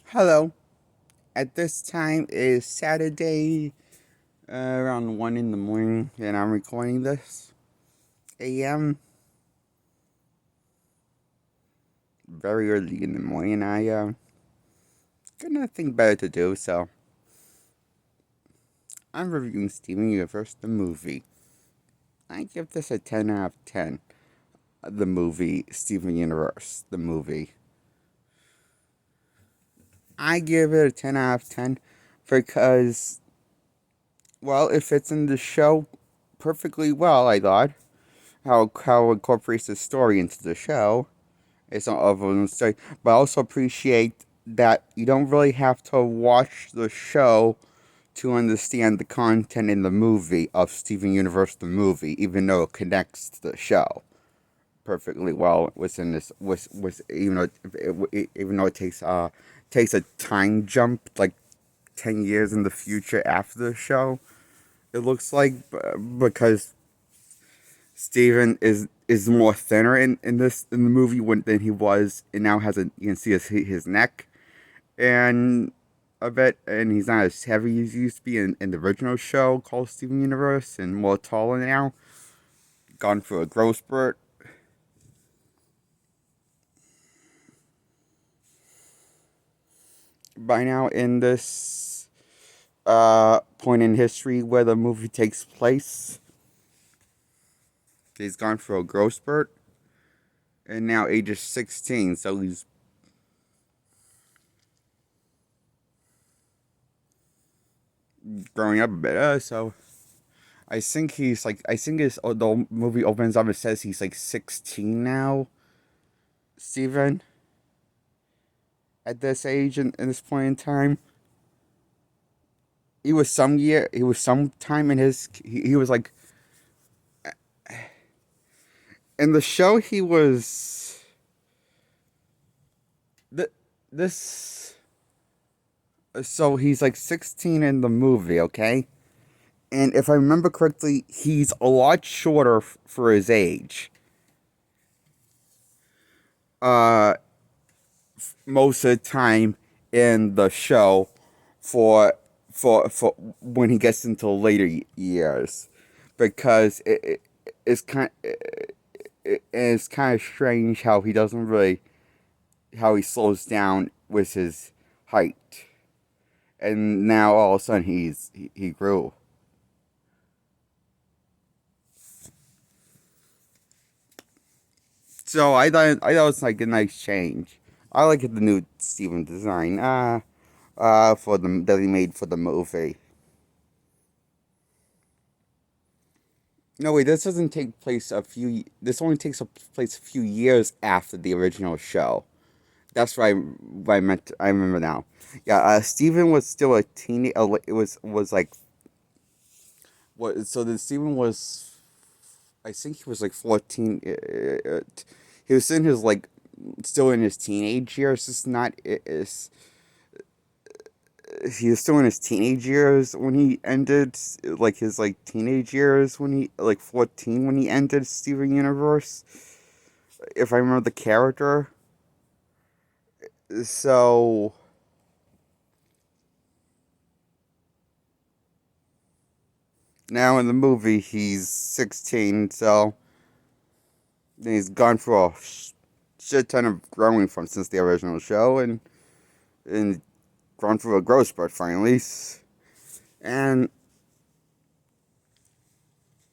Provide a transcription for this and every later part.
Hello. At this time is Saturday, around 1 in the morning, and I'm recording this. AM, very early in the morning. I got nothing better to do, so I'm reviewing Steven Universe, the movie. I give this a 10 out of 10. The movie, Steven Universe, the movie. I give it a 10 out of 10 because, well, it fits in the show perfectly well, I thought. How it incorporates the story into the show. It's not of a story, but I also appreciate that you don't really have to watch the show to understand the content in the movie of Steven Universe the movie, even though it connects to the show perfectly well within this was even though it takes a time jump like 10 years in the future after the show. It looks like because Steven is more thinner in the movie than he was, and now has a you can see his neck and a bit, and he's not as heavy as he used to be in the original show called Steven Universe, and more taller now. Gone for a growth spurt by now in this point in history where the movie takes place. He's gone for a growth spurt, and now age is 16, so he's growing up a bit. So I think the movie opens up and says he's like 16 now, Steven, at this age in this point in time. He was some time in he was like, in the show he was, th- this, so he's like 16 in the movie, okay? And if I remember correctly, he's a lot shorter for his age. Uh, most of the time in the show for for when he gets into later years, because it's kind of strange how he doesn't really how he slows down with his height, and now all of a sudden he grew. So I thought it was like a nice change. I like the new Steven design. For the that he made for the movie. No wait, this doesn't take place a few. This only takes place a few years after the original show. That's what I meant. I remember now. Yeah, Steven was still a teen. It was like what? So then Steven was. I think he was like 14. He was in his like still in his teenage years. It's not. It's he was still in his teenage years when he ended like his like teenage years when he like 14 when he ended Steven Universe, if I remember the character. So now in the movie he's 16, so he's gone through a shit ton of growing from since the original show, and gone through a growth spurt finally, and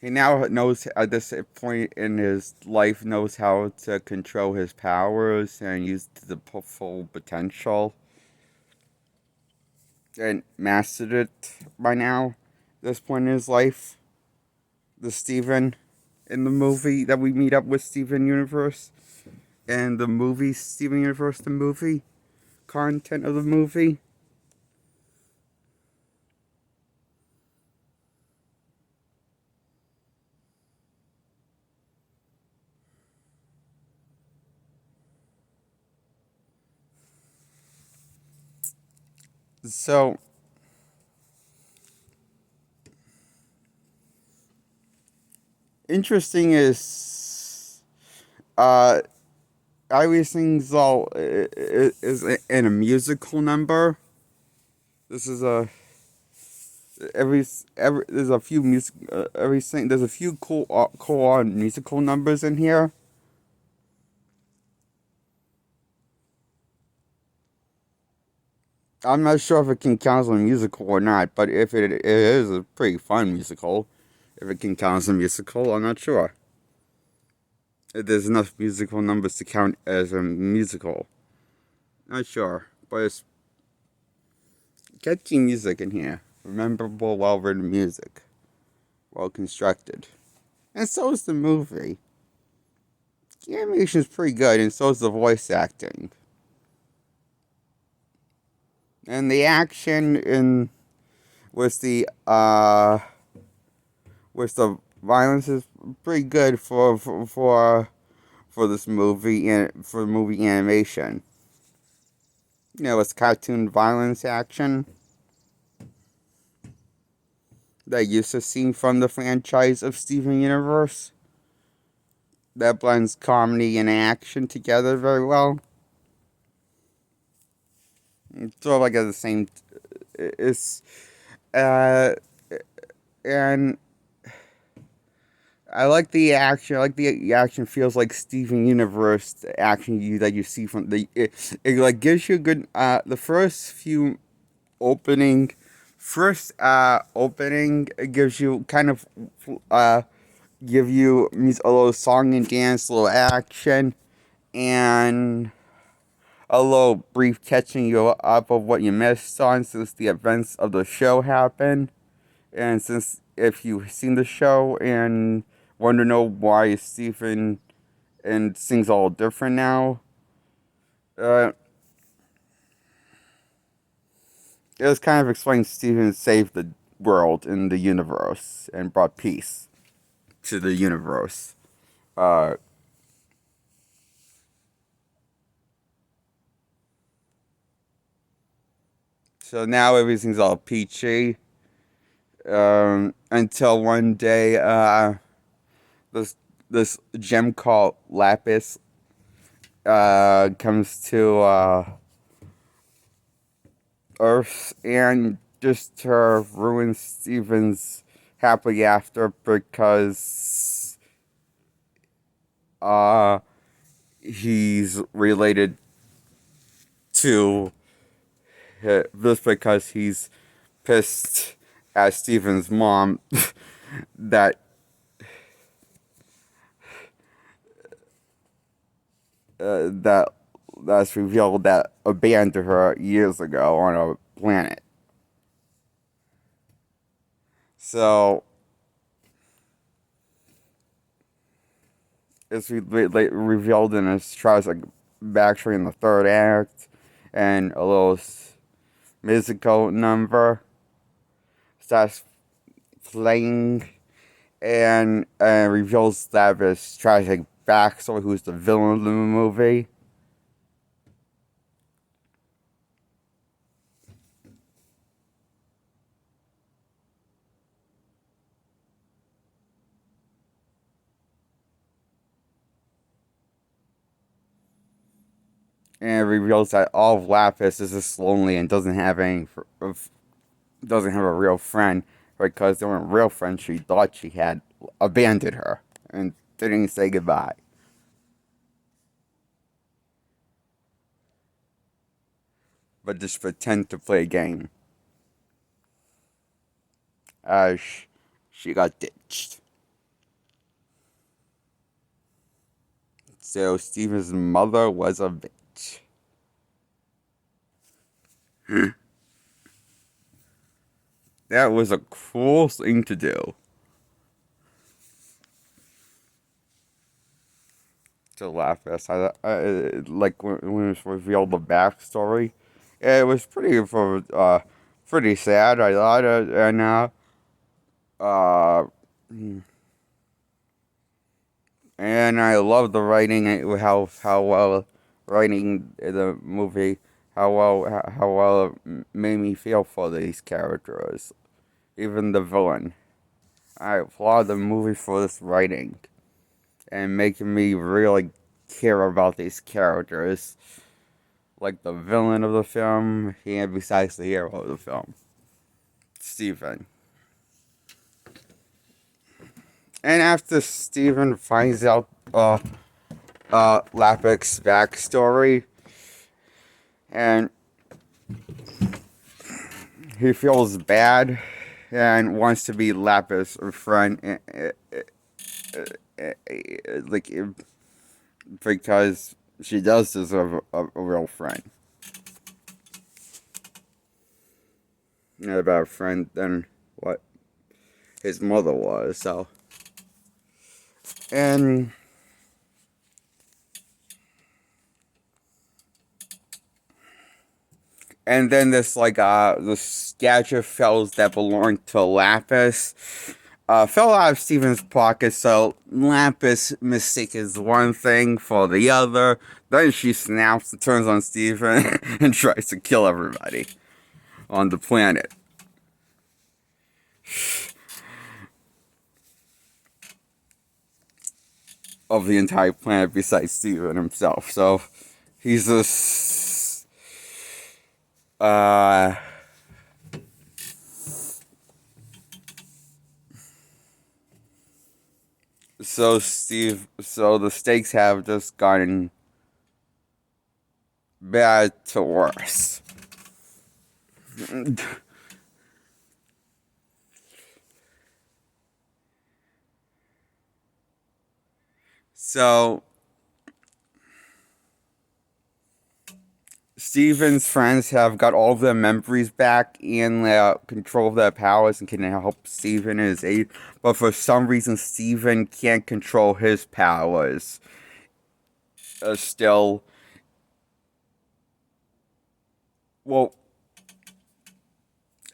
he now knows at this point in his life knows how to control his powers and use the full potential, and mastered it by now. This point in his life, the Steven in the movie that we meet up with Steven Universe, and the movie Steven Universe, the movie content of the movie. So interesting is, uh everything's all is in a musical number. This is a every there's a few music everything there's a few cool musical numbers in here. I'm not sure if it can count as a musical or not, but if it is a pretty fun musical, if it can count as a musical, I'm not sure. There's enough musical numbers to count as a musical. Not sure, but it's catchy music in here. Memorable, well-written music. Well constructed. And so is the movie. The animation's pretty good, and so is the voice acting. And the action in with the violence is pretty good for this movie and for movie animation. You know, it's cartoon violence action that used to see from the franchise of Steven Universe. That blends comedy and action together very well. It's sort of like at the same. It's uh, and I like the action. I like the action feels like Steven Universe the action that you see from it like gives you a good the first few opening opening it gives you kind of uh give you a little song and dance, a little action, and a little brief catching you up of what you missed on since the events of the show happen. And since if you've seen the show and want to know why Stephen and things all different now, uh, it was kind of explained Stephen saved the world in the universe and brought peace to the universe. Uh, so now everything's all peachy. Until one day, this this gem called Lapis comes to Earth and just to ruin Steven's happily after because uh he's related to this because he's pissed at Steven's mom that that that's revealed that abandoned her years ago on a planet. So it's revealed in a tries like backstory in the third act, and a little musical number starts playing, and reveals that this tragic backstory who's the villain of the movie. And it reveals that all of Lapis is just lonely and doesn't have a real friend because the only real friend she thought she had abandoned her and didn't say goodbye. But just pretend to play a game. Uh, sh- she got ditched. So Steven's mother was a bitch. That was a cool thing to do. To laugh at. Like when it was revealed the backstory, it was pretty sad. I thought, uh, and I love the writing. How well writing the movie. How well it made me feel for these characters, even the villain. I applaud the movie for this writing and making me really care about these characters, like the villain of the film, and besides the hero of the film, Steven. And after Steven finds out Lapix's backstory, and he feels bad and wants to be Lapis' friend, like, because she does deserve a real friend. Not a better friend than what his mother was, so. And then this, like, the gadget fells that belonged to Lapis fell out of Steven's pocket, so Lapis mistakes one thing for the other. Then she snaps and turns on Steven and tries to kill everybody on the planet. Of the entire planet besides Steven himself. So he's this so the stakes have just gotten bad to worse. So Steven's friends have got all of their memories back and control of their powers and can help Steven in his aid. But for some reason, Steven can't control his powers. Still. Well,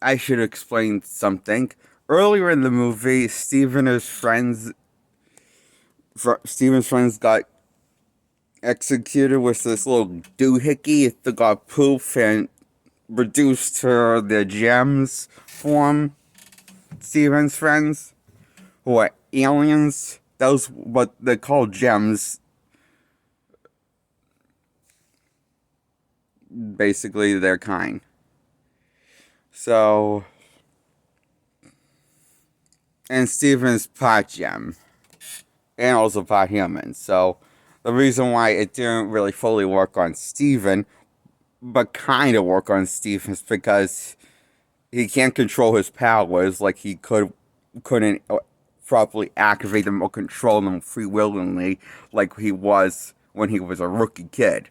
I should explain something. Earlier in the movie, Steven's friends got executed with this little doohickey that got poof and reduced to the gems form. Steven's friends, who are aliens, those what they call gems. Basically, their kind. So, and Steven's part gem, and also part human. So, the reason why it didn't really fully work on Steven, but kind of work on Steven, is because he can't control his powers like he couldn't properly activate them or control them free willingly like he was when he was a rookie kid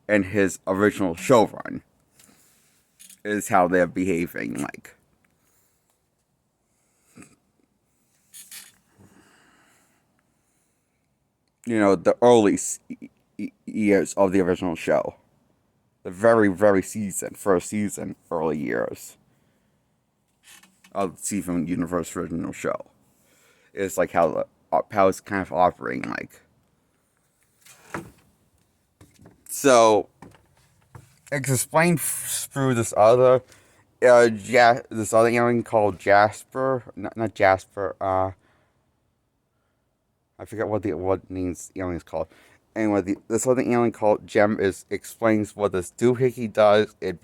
in his original show run. Is how they're behaving like. You know, the early years of the original show. The very, very first season, early years of the Steven Universe original show. Is like how it's kind of operating like. So, it's explained through this other alien called Jasper. Not Jasper. I forget what the alien is called. Anyway, this other alien called Gem explains what this doohickey does. It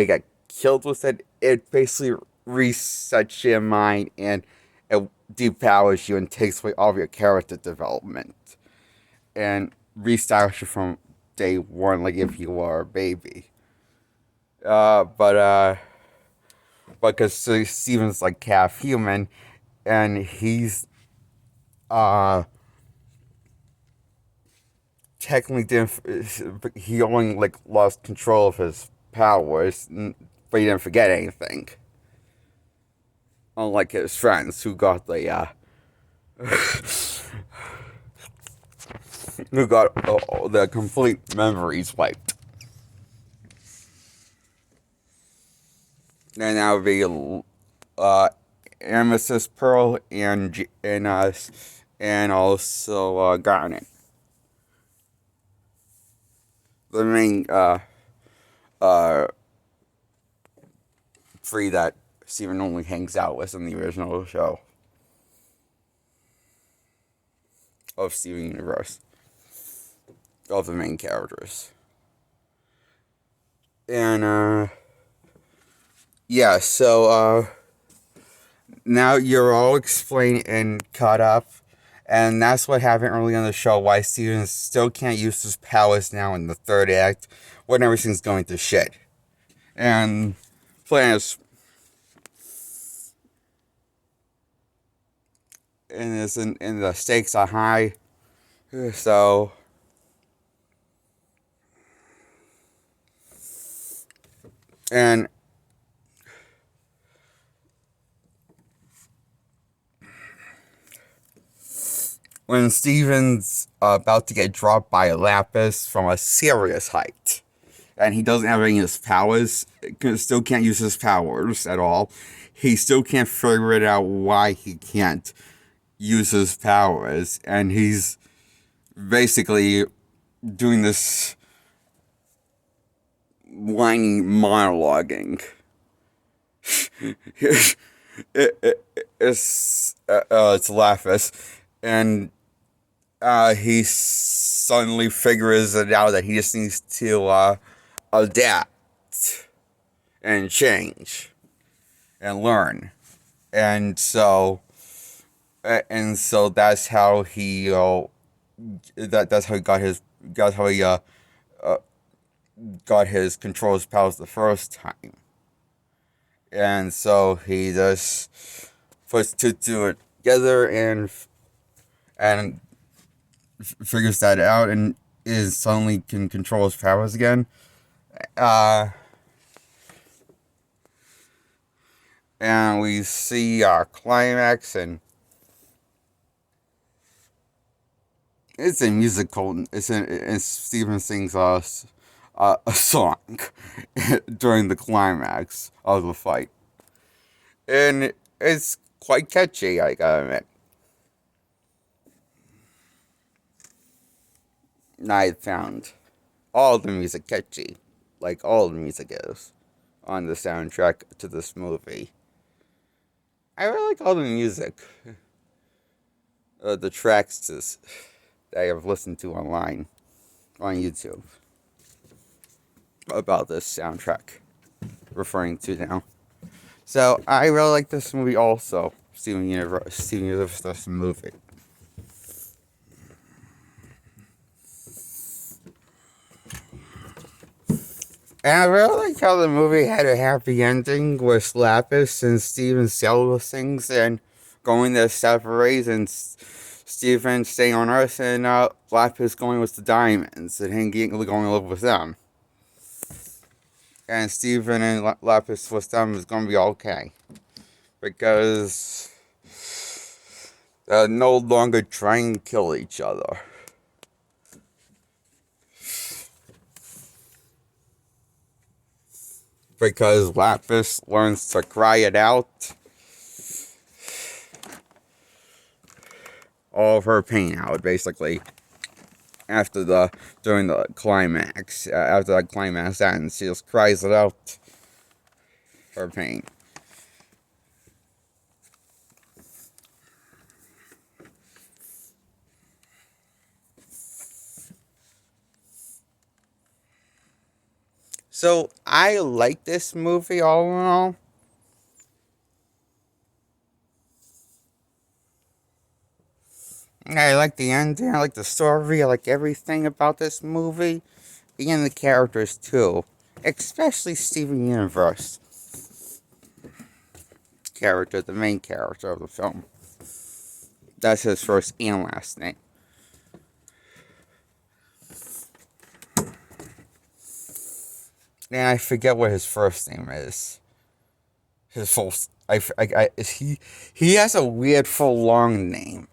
got killed with it. It basically resets your mind and it depowers you and takes away all of your character development and restarts you from day one, like if you were a baby. But because Steven's like half human, and he's technically didn't. He only like lost control of his powers, but he didn't forget anything. Unlike his friends, who got the the complete memories wiped. And that would be Amethyst Pearl and also Garnet. The main three that Steven only hangs out with in the original show of Steven Universe. of the main characters. And, yeah, so, now you're all explained and caught up. And that's what happened early on the show, why Steven still can't use his powers now in the third act when everything's going to shit. And plan is and the stakes are high. So and when Steven's about to get dropped by Lapis from a serious height, and he doesn't have any of his powers, still can't use his powers at all. He still can't figure it out why he can't use his powers, and he's basically doing this whining monologuing. It's Lapis, and he suddenly figures it out that he just needs to adapt and change and learn, and so that's how he that's how he got his control's powers the first time. And so he just puts two together and figures that out and is suddenly can control his powers again. And we see our climax, and it's a musical. And Steven sings a song during the climax of the fight, and it's quite catchy, I gotta admit. I found all the music catchy, like all the music is, on the soundtrack to this movie. I really like all the music, the tracks that I have listened to online, on YouTube, about this soundtrack, referring to now. So I really like this movie also, Steven Universe movie. And I really like how the movie had a happy ending with Lapis and Steven sailing things and going their separate ways, and Steven staying on Earth, and Lapis going with the diamonds and him going to live with them. And Steven and Lapis with them is going to be okay, because they're no longer trying to kill each other. Because Lapis learns to cry it out, all of her pain out, basically, during the climax. After the climax ends, she just cries it out, her pain. So, I like this movie all in all. I like the ending, I like the story, I like everything about this movie, and the characters too. Especially Steven Universe character, the main character of the film. That's his first and last name. And I forget what his first name is. His full, he has a weird full long name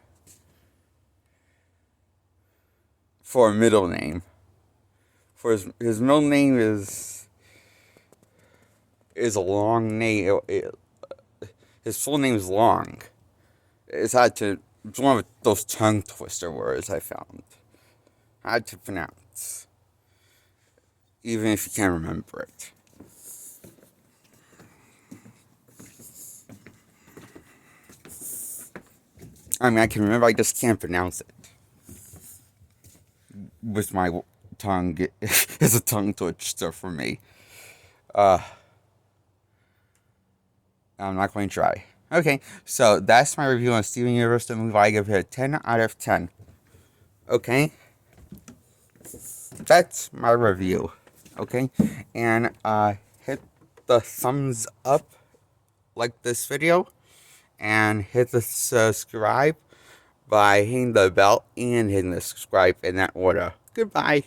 for a middle name. For his middle name is a long name. His full name is long. It's one of those tongue twister words I found. Hard to pronounce, even if you can't remember it. I mean, I can remember, I just can't pronounce it. with my tongue is a tongue twister for me. I'm not going to try. Okay, so that's my review on Steven Universe, the movie. I give it a 10 out of 10. Okay? That's my review. Okay? And hit the thumbs up, like this video, and hit the subscribe by hitting the bell and hitting the subscribe in that order. Goodbye.